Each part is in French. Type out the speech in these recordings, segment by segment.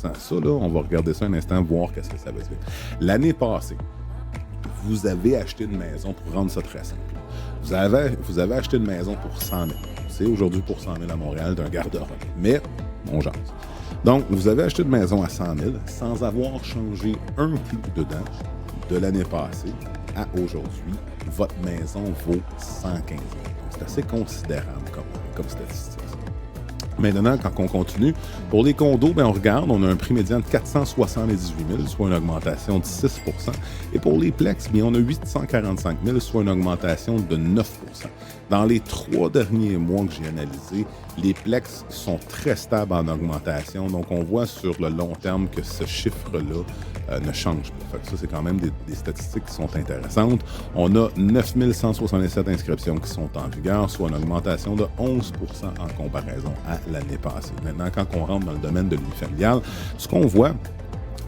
Ça, là, on va regarder ça un instant, voir qu'est-ce que ça veut dire. L'année passée, vous avez acheté une maison, pour rendre ça très simple. Vous avez acheté une maison pour 100 000. C'est aujourd'hui pour 100 000 à Montréal d'un garde-robe. Mais, on jase. Donc, vous avez acheté une maison à 100 000 sans avoir changé un clou dedans de l'année passée à aujourd'hui. Votre maison vaut 115 000. C'est assez considérable comme statistique. Maintenant, quand on continue, pour les condos, on regarde, on a un prix médian de 478 000, soit une augmentation de 6 %. Et pour les plex, on a 845 000, soit une augmentation de 9 %. Dans les 3 derniers mois que j'ai analysés, les plex sont très stables en augmentation. Donc, on voit sur le long terme que ce chiffre-là ne change pas. Fait que ça, c'est quand même des statistiques qui sont intéressantes. On a 9 167 inscriptions qui sont en vigueur, soit une augmentation de 11 % en comparaison à l'année passée. Maintenant, quand on rentre dans le domaine de l'unifamilial, ce qu'on voit,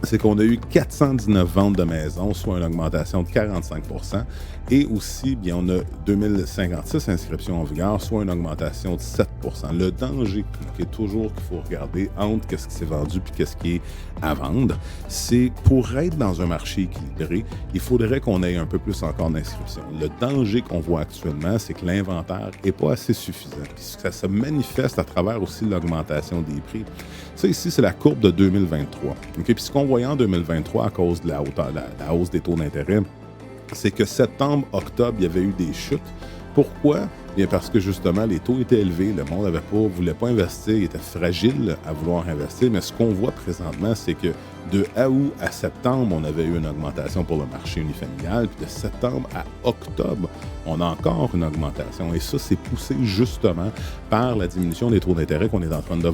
c'est qu'on a eu 419 ventes de maisons, soit une augmentation de 45 %. Et aussi, on a 2056 inscriptions en vigueur, soit une augmentation de 7 %. Le danger qui est toujours qu'il faut regarder entre qu'est-ce qui s'est vendu et qu'est-ce qui est à vendre, c'est pour être dans un marché équilibré, il faudrait qu'on ait un peu plus encore d'inscriptions. Le danger qu'on voit actuellement, c'est que l'inventaire n'est pas assez suffisant. Puis ça se manifeste à travers aussi l'augmentation des prix. Ça ici, c'est la courbe de 2023. Okay? Puis ce qu'on voyait en 2023 à cause de la hausse des taux d'intérêt, c'est que septembre, octobre, il y avait eu des chutes. Pourquoi? Bien parce que justement, les taux étaient élevés, le monde ne voulait pas investir, il était fragile à vouloir investir. Mais ce qu'on voit présentement, c'est que de août à septembre, on avait eu une augmentation pour le marché unifamilial. Puis de septembre à octobre, on a encore une augmentation. Et ça, c'est poussé justement par la diminution des taux d'intérêt qu'on est en train de voir.